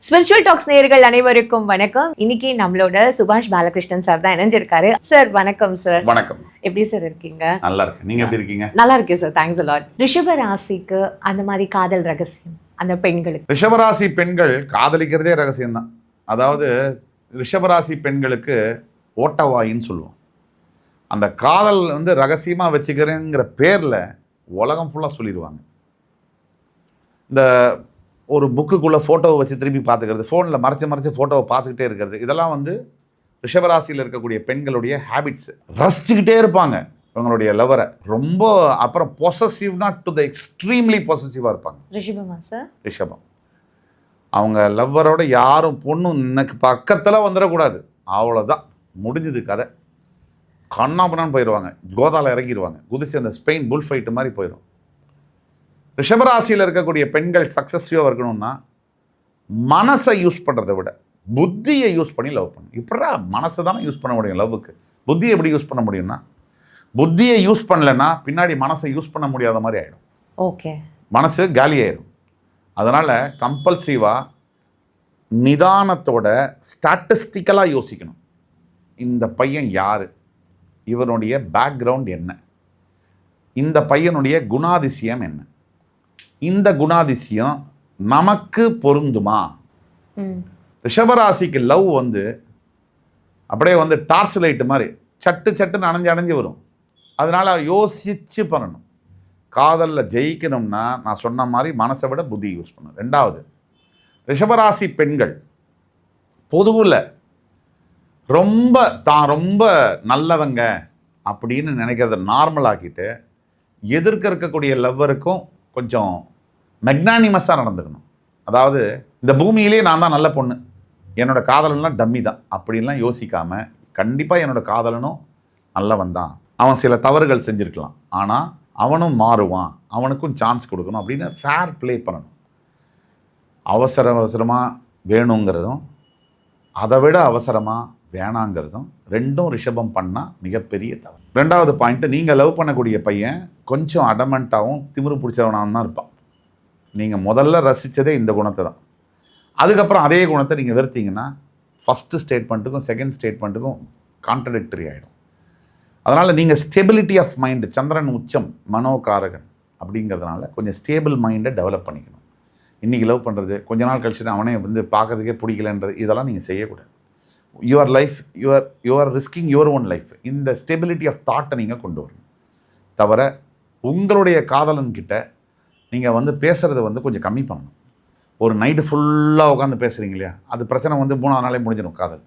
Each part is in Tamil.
ஸ்பிரிச்சுவல் டாக்ஸ் நேயர்கள் அனைவருக்கும் வணக்கம். இன்னைக்கு நம்மளோட சுபாஷ் பாலகிருஷ்ணன் சார் தான் இணைஞ்சிருக்காரு. சார் வணக்கம் சார். வணக்கம். எப்படி சார் இருக்கீங்க? நல்லா இருக்கு. நீங்க எப்படி இருக்கீங்க? நல்லா இருக்கேன் சார். Thanks a lot. ரிஷப ராசிக்கு அந்த மாதிரி காதல் ரகசியம் அந்த பெண்களுக்கு. ரிஷபராசி பெண்கள் காதலிக்கிறதே ரகசியம்தான். அதாவது ரிஷபராசி பெண்களுக்கு ஓட்டவாயின்னு சொல்லுவோம். அந்த காதல் ரகசியமாக வச்சுக்கிறேங்கிற பேரில் உலகம் ஃபுல்லாக சொல்லிடுவாங்க. இந்த ஒரு புக்குக்குள்ளே ஃபோட்டோவை வச்சு திரும்பி பார்த்துக்கிறது, ஃபோனில் மறைச்சு ஃபோட்டோவை பார்த்துக்கிட்டே இருக்கிறது, இதெல்லாம் ரிஷபராசியில் இருக்கக்கூடிய பெண்களுடைய ஹேபிட்ஸு. ரசிச்சுக்கிட்டே இருப்பாங்க இவங்களுடைய லவரை. ரொம்ப அப்புறம் பொசசிவ்னா டு த எக்ஸ்ட்ரீம்லி பொசசிவாக இருப்பாங்க. ரிஷபமா சார்? ரிஷபம். அவங்க லவ்வரோட யாரும் பொண்ணு எனக்கு பக்கத்தில் வந்துடக்கூடாது, அவ்வளோதான், முடிஞ்சது கதை. கண்ணாபுனான்னு போயிடுவாங்க, கோதாவில் இறங்கிடுவாங்க, குதிச்சு அந்த ஸ்பெயின் புல் ஃபைட்டு மாதிரி போயிடும். ரிஷபராசியில் இருக்கக்கூடிய பெண்கள் சக்ஸஸ்ஃபுல்லாக இருக்கணும்னா மனசை யூஸ் பண்ணுறதை விட புத்தியை யூஸ் பண்ணி லவ் பண்ணணும். இப்படா மனசை தானே யூஸ் பண்ண முடியும் லவ்வுக்கு. புத்தியை எப்படி யூஸ் பண்ண முடியும்னா, புத்தியை யூஸ் பண்ணலைன்னா பின்னாடி மனசை யூஸ் பண்ண முடியாத மாதிரி ஆகிடும். ஓகே, மனசு காலி ஆயிடும். அதனால் கம்பல்சிவாக நிதானத்தோட ஸ்டாட்டிஸ்டிக்கலாக யோசிக்கணும். இந்த பையன் யார், இவனுடைய பேக்ரவுண்ட் என்ன, இந்த பையனுடைய குணாதிசயம் என்ன, இந்த குணாதிசயம் நமக்கு பொருந்துமா. ரிஷபராசிக்கு லவ் அப்படியே டார்ச் லைட்டு மாதிரி சட்டுன்னு அணைஞ்சு வரும். அதனால் யோசிச்சு பண்ணணும். காதலில் ஜெயிக்கணும்னா நான் சொன்ன மாதிரி மனசை விட புத்தி யூஸ் பண்ணணும். ரெண்டாவது, ரிஷபராசி பெண்கள் பொதுவில் ரொம்ப நல்லவங்க அப்படின்னு நினைக்கிறத நார்மலாக்கிட்டு எதிர்க்க இருக்கக்கூடிய லவ்வருக்கும் கொஞ்சம் மெக்னானிமஸாக நடந்துக்கணும். அதாவது இந்த பூமியிலே நான் தான் நல்ல பொண்ணு, என்னோட காதலன்லாம் டம்மி தான் அப்படின்லாம் யோசிக்காமல், கண்டிப்பாக என்னோட காதலனும் நல்லவன் தான், அவன் சில தவறுகள் செஞ்சுருக்கலாம், ஆனால் அவனும் மாறுவான், அவனுக்கும் சான்ஸ் கொடுக்கணும் அப்படின்னு ஃபேர் ப்ளே பண்ணணும். அவசரமாக வேணுங்கிறதும் அதை விட அவசரமாக வேணாங்கிறதும் ரெண்டும் ரிஷபம் பண்ணால் மிகப்பெரிய தவறு. ரெண்டாவது பாயிண்ட்டு, நீங்கள் லவ் பண்ணக்கூடிய பையன் கொஞ்சம் அடமெண்ட்டாகவும் திமிரு பிடிச்சவனாக தான் இருப்பான். நீங்கள் முதல்ல ரசித்ததே இந்த குணத்தை தான். அதுக்கப்புறம் அதே குணத்தை நீங்கள் வெறுத்தீங்கன்னா ஃபஸ்ட்டு ஸ்டேட்மெண்ட்டுக்கும் செகண்ட் ஸ்டேட்மெண்ட்டுக்கும் கான்ட்ரடிக்டரி ஆகிடும். அதனால் நீங்கள் ஸ்டெபிலிட்டி ஆஃப் மைண்டு, சந்திரன் உச்சம் மனோகாரகன் அப்படிங்கிறதுனால கொஞ்சம் ஸ்டேபிள் மைண்டை டெவலப் பண்ணிக்கணும். இன்றைக்கி லவ் பண்ணுறது கொஞ்ச நாள் கழிச்சுட்டு அவனே பார்க்கறதுக்கே பிடிக்கலன்றது இதெல்லாம் நீங்கள் செய்யக்கூடாது. Your life your risking your own life. இந்த ஸ்டெபிலிட்டி ஆஃப் தாட்டை நீங்கள் கொண்டு வரணும். தவிர உங்களுடைய காதலன்கிட்ட நீங்கள் பேசுகிறத கொஞ்சம் கம்மி பண்ணணும். ஒரு நைட்டு ஃபுல்லாக உட்காந்து பேசுகிறீங்க இல்லையா, அது பிரச்சனை 3ஆவது நாளே முடிஞ்சிடும் காதல்.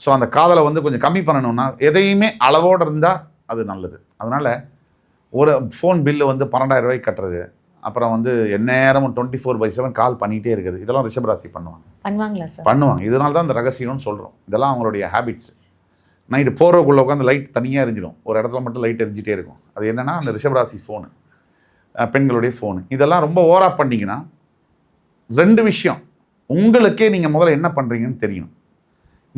ஸோ அந்த காதலை கொஞ்சம் கம்மி பண்ணணும்னா எதையுமே அளவோடு இருந்தால் அது நல்லது. அதனால் ஒரு ஃபோன் பில்லு 12,000 ரூபாய்க்கு கட்டுறது, அப்புறம் எந்நேரமும் 24/7 கால் பண்ணிகிட்டே இருக்குது, இதெல்லாம் ரிஷபராசி பண்ணுவாங்களா சார்? பண்ணுவாங்க. இதனால தான் இந்த ரகசியம்னு சொல்கிறோம். இதெல்லாம் அவங்களுடைய ஹேபிட்ஸ். நைட்டு போகிறவக்குள்ளே உட்காந்து லைட் தனியாக எரிஞ்சிடும், ஒரு இடத்துல மட்டும் லைட் எரிஞ்சிட்டே இருக்கும். அது என்னென்னா அந்த ரிஷபராசி ஃபோனு, பெண்களுடைய ஃபோனு. இதெல்லாம் ரொம்ப ஓவராக பண்ணிங்கன்னா 2 விஷயம். உங்களுக்கே நீங்கள் முதல்ல என்ன பண்ணுறீங்கன்னு தெரியணும்.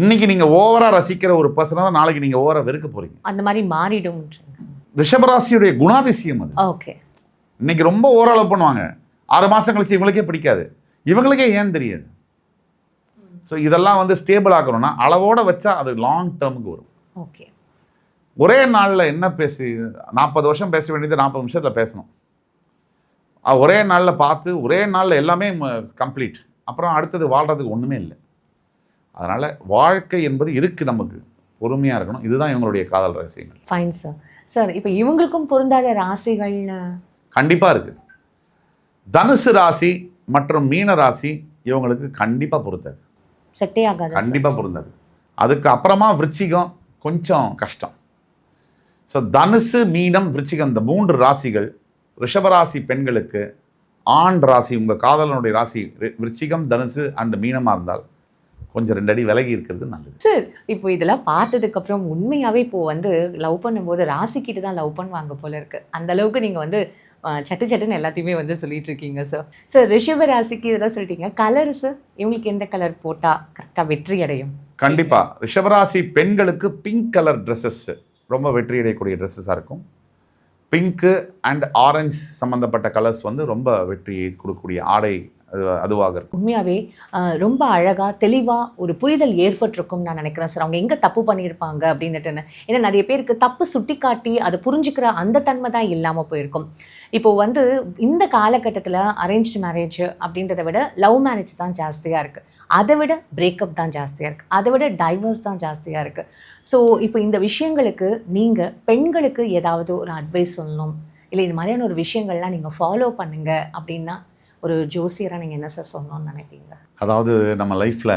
இன்றைக்கி நீங்கள் ஓவராக ரசிக்கிற ஒரு பர்சனை தான் நாளைக்கு நீங்கள் ஓவராக வெறுக்க போகிறீங்க. அந்த மாதிரி மாறிடும். ரிஷபராசியுடைய குணாதிசயம் அது. ஓகே. இன்றைக்கி ரொம்ப ஓவராக பண்ணுவாங்க, 6 மாதம் கழிச்சு இவங்களுக்கே பிடிக்காது, இவங்களுக்கே ஏன்னு தெரியாது. ஸோ இதெல்லாம் ஸ்டேபிள் ஆகணும்னா அளவோடு வச்சா அது லாங் டேர்முக்கு வரும். ஓகே. ஒரே நாளில் என்ன 40 வருஷம் பேச வேண்டியது 40 நிமிஷத்தில் பேசணும். ஒரே நாளில் பார்த்து ஒரே நாளில் எல்லாமே கம்ப்ளீட், அப்புறம் அடுத்தது வாழ்கிறதுக்கு ஒன்றுமே இல்லை. அதனால் வாழ்க்கை என்பது இருக்குது, நமக்கு பொறுமையாக இருக்கணும். இதுதான் இவங்களுடைய காதல் ரகசியங்கள். Fine sir. சார் இப்போ இவங்களுக்கும் பொருந்தாத ராசிகள்னு கண்டிப்பாக இருக்குது. தனுசு ராசி மற்றும் மீன ராசி இவங்களுக்கு கண்டிப்பாக பொருந்தாது, செட்டே ஆகாது, கண்டிப்பாக பொருந்தாது. அதுக்கு அப்புறமா விருச்சிகம் கொஞ்சம் கஷ்டம். ஸோ தனுசு, மீனம், விருச்சிகம் இந்த 3 ராசிகள் ரிஷபராசி பெண்களுக்கு ஆண் ராசி. உங்கள் காதலனுடைய ராசி விருச்சிகம், தனுசு அண்ட் மீனமாக இருந்தால் கொஞ்சம் 2 அடி விலகி இருக்கிறது நல்லது. சார் இப்போ இதெல்லாம் பார்த்ததுக்கப்புறம் உண்மையாகவே இப்போது லவ் பண்ணும்போது ராசிக்கிட்டு தான் லவ் பண்ணுவாங்க போல இருக்குது. அந்த அளவுக்கு நீங்கள் சட்டுன்னு எல்லாத்தையுமே சொல்லிட்டு இருக்கீங்க சார். சார் ரிஷப ராசிக்கு இதெல்லாம் சொல்லிட்டீங்க. கலர் சார், இவங்களுக்கு எந்த கலர் போட்டால் கரெக்டாக வெற்றி அடையும்? கண்டிப்பாக ரிஷபராசி பெண்களுக்கு பிங்க் கலர் ட்ரெஸ்ஸஸ் ரொம்ப வெற்றி அடையக்கூடிய ட்ரெஸ்ஸஸாக இருக்கும். பிங்க்கு அண்ட் ஆரஞ்சு சம்மந்தப்பட்ட கலர்ஸ் ரொம்ப வெற்றியை கொடுக்கக்கூடிய ஆடை அதுவாக இருக்கும். உண்மையாகவே ரொம்ப அழகாக தெளிவாக ஒரு புரிதல் ஏற்பட்டிருக்கும் நான் நினைக்கிறேன் சார். அவங்க எங்கே தப்பு பண்ணியிருப்பாங்க அப்படின்னுட்டுன்னு. ஏன்னா நிறைய பேருக்கு தப்பு சுட்டி காட்டி அதை புரிஞ்சுக்கிற அந்த தன்மை தான் இல்லாமல் போயிருக்கும். இப்போ வந்து இந்த காலகட்டத்தில் அரேஞ்ச்டு மேரேஜ் அப்படின்றத விட லவ் மேரேஜ் தான் ஜாஸ்தியாக இருக்குது. அதை விட பிரேக்கப் தான் ஜாஸ்தியாக இருக்குது. அதை விட டைவர்ஸ் தான் ஜாஸ்தியாக இருக்குது. ஸோ இப்போ இந்த விஷயங்களுக்கு நீங்கள் பெண்களுக்கு ஏதாவது ஒரு அட்வைஸ் சொல்லணும், இல்லை இது மாதிரியான ஒரு விஷயங்கள்லாம் நீங்கள் ஃபாலோ பண்ணுங்க அப்படின்னா ஒரு ஜோசியராக நீங்கள் என்ன சார் சொல்லணும்னு நினைப்பீங்க? அதாவது நம்ம லைஃப்பில்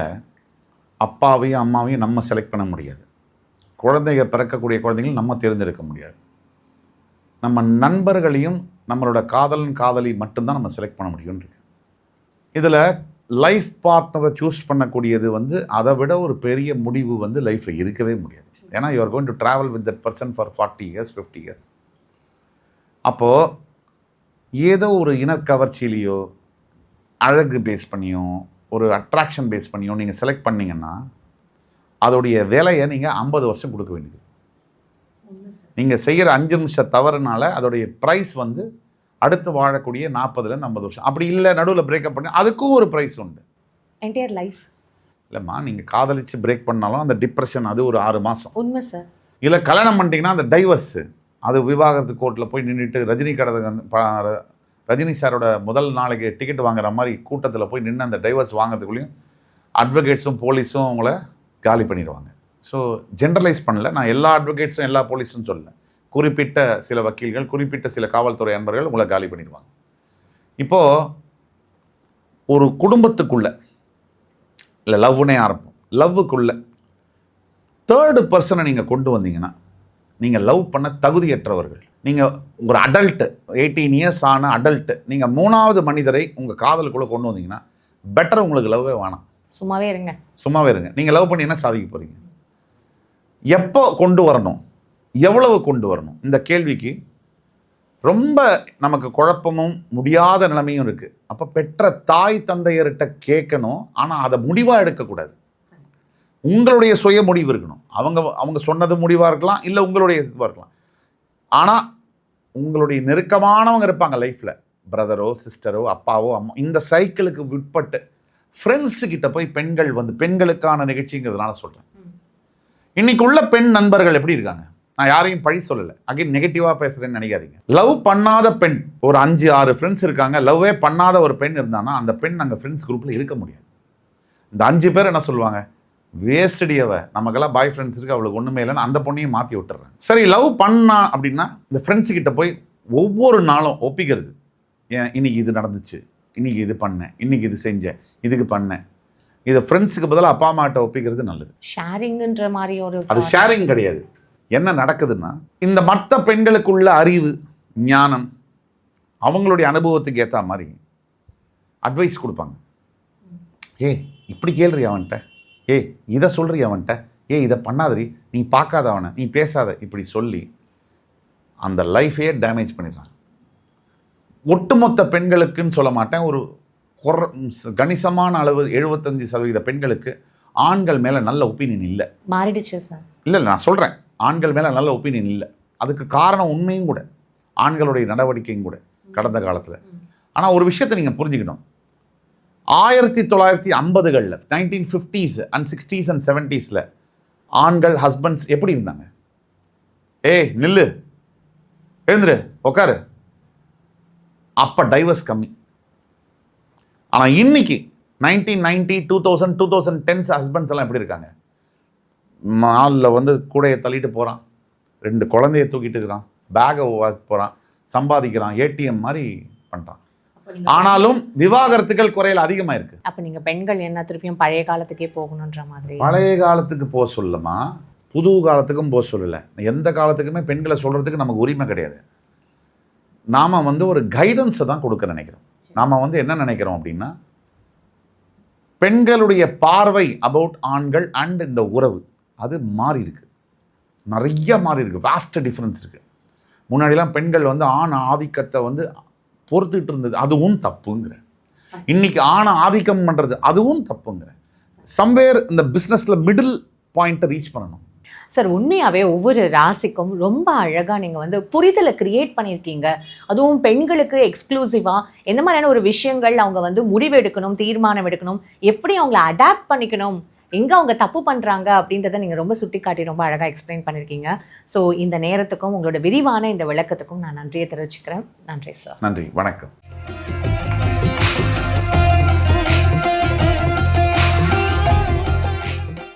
அப்பாவையும் அம்மாவையும் நம்ம செலக்ட் பண்ண முடியாது. குழந்தைங்க பிறக்கக்கூடிய குழந்தைகள் நம்ம தேர்ந்தெடுக்க முடியாது. நம்ம நண்பர்களையும் நம்மளோட காதலன் காதலி மட்டும்தான் நம்ம செலக்ட் பண்ண முடியும்ன்றது. இதில் லைஃப் பார்ட்னரை சூஸ் பண்ணக்கூடியது வந்து அதை விட ஒரு பெரிய முடிவு வந்து லைஃப்பில் இருக்கவே முடியாது. ஏன்னா you are going to travel with that person for 40 years 50 years. அப்போது ஏதோ ஒரு இனக்கவர்ச்சியிலையோ அழகு பேஸ் பண்ணியோ ஒரு அட்ராக்ஷன் பேஸ் பண்ணியோ நீங்கள் செலக்ட் பண்ணிங்கன்னா அதோடைய விலையை நீங்கள் 50 வருஷம் கொடுக்க வேண்டியது. நீங்கள் செய்கிற 5 நிமிஷம் தவறுனால அதோடைய ப்ரைஸ் வந்து அடுத்து வாழக்கூடிய 40லேருந்து 50 வருஷம். அப்படி இல்லை நடுவில் பிரேக்கப் பண்ணி அதுக்கும் ஒரு ப்ரைஸ் உண்டு. என்டையர் லைஃப் இல்லைம்மா, நீங்கள் காதலிச்சு பிரேக் பண்ணாலும் அந்த டிப்ரெஷன் அது ஒரு 6 மாதம். உண்மை சார். இல்லை கல்யாணம் பண்ணிட்டீங்கன்னா அந்த டைவர்ஸு அது விவாகரத்து கோர்ட்டில் போய் நின்றுட்டு ரஜினி சாரோட முதல் நாளைக்கு டிக்கெட் வாங்குற மாதிரி கூட்டத்தில் போய் நின்று அந்த டைவர்ஸ் வாங்கிறதுக்குள்ளேயும் அட்வொகேட்ஸும் போலீஸும் உங்களை காலி பண்ணிடுவாங்க. ஸோ ஜென்ரலைஸ் பண்ணல, நான் எல்லா அட்வொகேட்ஸும் எல்லா போலீஸும் சொல்லலை. குறிப்பிட்ட சில வக்கீல்கள், குறிப்பிட்ட சில காவல்துறை அன்பர்கள் உங்களை காலி பண்ணிடுவாங்க. இப்போது ஒரு குடும்பத்துக்குள்ளே இல்லை லவ்னே ஆரம்பம், லவ்வுக்குள்ளே தேர்டு பர்சனை நீங்கள் கொண்டு வந்தீங்கன்னா நீங்கள் லவ் பண்ண தகுதியற்றவர்கள். நீங்கள் ஒரு அடல்ட்டு 18 years ஆன அடல்ட்டு நீங்கள் 3வது மனிதரை உங்கள் காதலுக்குள்ளே கொண்டு வந்தீங்கன்னா பெட்டர். உங்களுக்கு லவ்வே வேணாம், சும்மாவே இருங்க. சும்மாவே இருங்க. நீங்கள் லவ் பண்ணி என்ன சாதிக்க போகிறீங்க? எப்போ கொண்டு வரணும், எவ்வளவு கொண்டு வரணும், இந்த கேள்விக்கு ரொம்ப நமக்கு குழப்பமும் முடியாத நிலைமையும் இருக்குது. அப்போ பெற்ற தாய் தந்தையர்கிட்ட கேட்கணும், ஆனால் அதை முடிவாக எடுக்கக்கூடாது. உங்களுடைய சுய முடிவு இருக்கணும். அவங்க சொன்னது முடிவாக இருக்கலாம், இல்லை உங்களுடைய இதுவாக இருக்கலாம். ஆனால் உங்களுடைய நெருக்கமானவங்க இருப்பாங்க லைஃப்பில், பிரதரோ சிஸ்டரோ அப்பாவோ அம்மா. இந்த சைக்கிளுக்கு விட்பட்டு ஃப்ரெண்ட்ஸுக்கிட்ட போய் பெண்கள் வந்து பெண்களுக்கான நிகழ்ச்சிங்கிறதுனால சொல்கிறேன். இன்னைக்கு உள்ள பெண் நண்பர்கள் எப்படி இருக்காங்க? நான் யாரையும் பழி சொல்லலை, அகைன் நெகட்டிவாக பேசுகிறேன்னு நினைக்காதீங்க. லவ் பண்ணாத பெண் ஒரு 5-6 ஃப்ரெண்ட்ஸ் இருக்காங்க. லவ்வே பண்ணாத ஒரு பெண் இருந்தானா அந்த பெண் அங்கே ஃப்ரெண்ட்ஸ் குரூப்பில் இருக்க முடியாது. இந்த 5 பேர் என்ன சொல்லுவாங்க? வேஸ்டடியவ, நமக்கெல்லாம் பாய் ஃப்ரெண்ட்ஸ் இருக்குது, அவளுக்கு ஒன்றுமே இல்லைன்னு அந்த பொண்ணையும் மாற்றி விட்டுறேன். சரி, லவ் பண்ணா அப்படின்னா இந்த ஃப்ரெண்ட்ஸுக்கிட்ட போய் ஒவ்வொரு நாளும் ஒப்பிக்கிறது. ஏன் இன்னைக்கு இது நடந்துச்சு, இன்னைக்கு இது பண்ணேன், இன்னைக்கு இது செஞ்சேன், இதுக்கு பண்ணேன். இதை ஃப்ரெண்ட்ஸுக்கு பதிலாக அப்பா அம்மாட்ட ஒப்பிக்கிறது நல்லது. ஷேரிங்ன்ற மாதிரி ஒரு அது ஷேரிங் கிடையாது. என்ன நடக்குதுன்னா இந்த மற்ற பெண்களுக்குள்ள அறிவு ஞானம் அவங்களுடைய அனுபவத்துக்கு ஏற்ற மாதிரி அட்வைஸ் கொடுப்பாங்க. இப்படி கேள்றி அவன்கிட்ட, இதை சொல்றி அவன்கிட்ட, இதை பண்ணாதரி, நீ பார்க்காத அவனை, நீ பேசாத, இப்படி சொல்லி அந்த லைஃபே டேமேஜ் பண்ணிடுறாங்க. ஒட்டுமொத்த பெண்களுக்குன்னு சொல்ல மாட்டேன், ஒரு கணிசமான அளவு 75% பெண்களுக்கு ஆண்கள் மேலே நல்ல ஒப்பீனியன் இல்லை. மாறிடுச்சு சார். இல்லை நான் சொல்கிறேன், ஆண்கள் மேலே நல்ல ஒப்பீனியன் இல்லை. அதுக்கு காரணம் உண்மையும் கூட, ஆண்களுடைய நடவடிக்கையும் கூட கடந்த காலத்தில். ஆனால் ஒரு விஷயத்தை நீங்கள் புரிஞ்சுக்கணும். 1950களில் 1950s and 60s and 70s ஆண்கள் ஹஸ்பண்ட்ஸ் எப்படி இருந்தாங்க? நில்லு, எழுந்துரு, உக்காரு. அப்போ டைவர்ஸ் கம்மி. ஆனால் இன்னைக்கு 1990 2000 2010s ஹஸ்பண்ட்ஸ் எல்லாம் எப்படி இருக்காங்க? மாலில் வந்து கூடையை தள்ளிட்டு போகிறான், 2 குழந்தைய தூக்கிட்டு இருக்கிறான், பேகை போகிறான், சம்பாதிக்கிறான், ஏடிஎம் மாதிரி பண்ணுறான். ஆனாலும் விவாகரத்துகள் குறையில் அதிகமாக இருக்குது. அப்போ நீங்கள் பெண்கள் என்ன திருப்பியும் பழைய காலத்துக்கே போகணுன்ற மாதிரி? பழைய காலத்துக்கு போக சொல்லமா, புது காலத்துக்கும் போக சொல்லலை. எந்த காலத்துக்குமே பெண்களை சொல்கிறதுக்கு நமக்கு உரிமை கிடையாது. நாம் வந்து ஒரு கைடன்ஸை தான் கொடுக்க நினைக்கிறோம். நாம் வந்து என்ன நினைக்கிறோம் அப்படின்னா, பெண்களுடைய பார்வை அபவுட் ஆண்கள் அண்ட் இந்த உறவு அது மாறி இருக்கு, நிறைய மாறி இருக்கு, வாஸ்ட் டிஃப்ரென்ஸ் இருக்குது. முன்னாடிலாம் பெண்கள் வந்து ஆண் ஆதிக்கத்தை வந்து பொறுத்துட்டு இருந்தது, அதுவும் தப்புங்கிற. இன்னைக்கு ஆணை ஆதிக்கம் பண்ணுறது அதுவும் தப்புங்கிற. சம்வேர் இந்த பிஸ்னஸில் மிடில் பாயிண்ட்டை ரீச் பண்ணணும். சார் உண்மையாகவே ஒவ்வொரு ராசிக்கும் ரொம்ப அழகாக நீங்கள் வந்து புரிதலை கிரியேட் பண்ணியிருக்கீங்க. அதுவும் பெண்களுக்கு எக்ஸ்க்ளூசிவாக எந்த மாதிரியான ஒரு விஷயங்கள் அவங்க வந்து முடிவு எடுக்கணும், தீர்மானம் எடுக்கணும், எப்படி அவங்கள அடாப்ட் பண்ணிக்கணும், எங்கே அவங்க தப்பு பண்ணுறாங்க அப்படின்றத நீங்கள் ரொம்ப சுட்டி காட்டி ரொம்ப அழகாக எக்ஸ்பிளைன் பண்ணியிருக்கீங்க. ஸோ இந்த நேரத்துக்கும் உங்களோட விரிவான இந்த விளக்கத்துக்கும் நான் நன்றியை தெரிவிச்சுக்கிறேன். நன்றி சார். நன்றி, வணக்கம்.